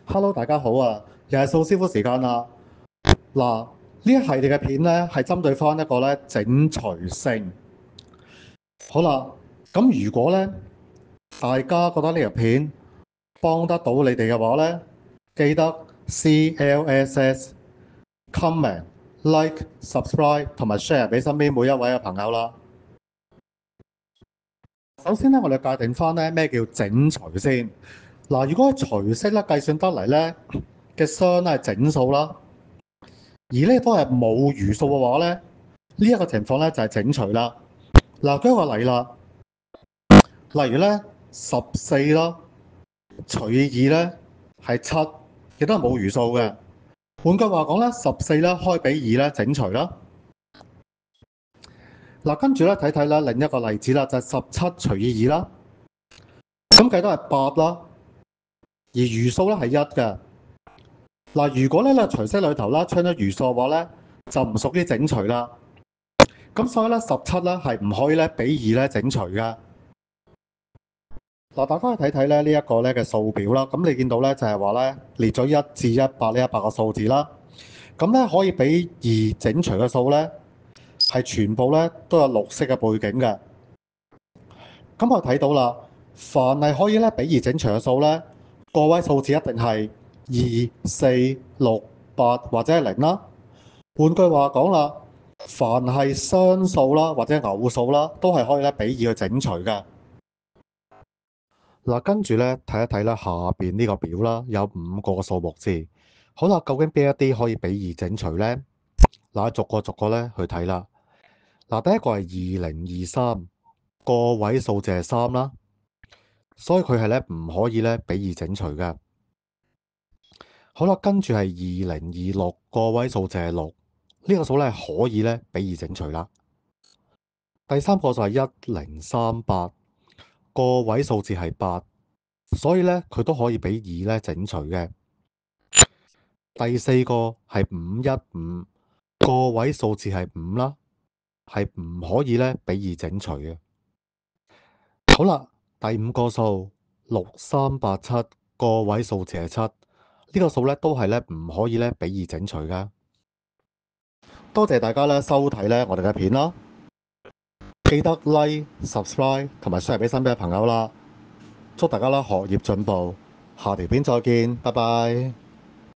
Hello，大家好啊！又係掃師傅時間啦。嗱，呢一系列嘅片咧，係針對翻一個咧整除性。好啦，咁如果咧大家覺得呢條片幫得到你哋嘅話咧，記得 CLSS、comment、like、subscribe 同埋 share 俾身邊每一位嘅朋友啦。首先咧，我哋界定翻咧咩叫整除先。嗱，如果係除式咧計算得嚟咧嘅熵咧係整數啦。而呢都係冇餘數嘅話咧，呢一個情況咧就係整除啦。嗱，舉一個例啦，例如咧14啦除以2咧係7，亦都係冇餘數嘅。換句話講咧，14咧開比2咧整除啦。嗱，跟住咧睇睇啦，另一個例子啦，就係17除以2啦，咁計都係8啦，而餘數咧係1嘅。嗱，如果咧你除式裏頭啦，出咗餘數嘅話咧，就唔屬於整除啦。咁所以咧17咧係唔可以咧比2咧整除嘅。嗱，大家可以睇睇咧呢一個咧嘅數表啦。咁你見到咧就係話咧列咗1至100呢100個數字啦。咁咧可以比2整除嘅數咧係全部咧都有綠色嘅背景嘅。咁我睇到啦，凡係可以咧比2整除嘅數咧，個位數字一定係2、4、6、8或者係0啦。換句話講啦，凡係雙數啦或者偶數啦，都係可以咧比2去整除嘅。嗱，跟住咧睇一睇啦，下邊呢個表啦，有5個數目字。好啦，究竟邊一啲可以比2整除呢？嗱，逐個咧去睇啦。嗱，第一個係2023，個位數字係3啦，所以佢係咧唔可以咧比2整除嘅。好啦，跟住係2026，個位數字係6，呢個數咧可以咧比2整除啦。第三個就係1038，個位數字係8，所以咧佢都可以比2咧整除嘅。第四個係515，個位數字係5啦，係唔可以咧比2整除嘅。好啦，第五個數6387，個位數字係7，呢個數咧都係咧唔可以咧比2整除噶。多謝大家咧收睇咧我哋嘅片啦，記得 like、subscribe 同埋 share 俾身邊嘅朋友啦。祝大家啦學業進步，下條片再見，拜拜。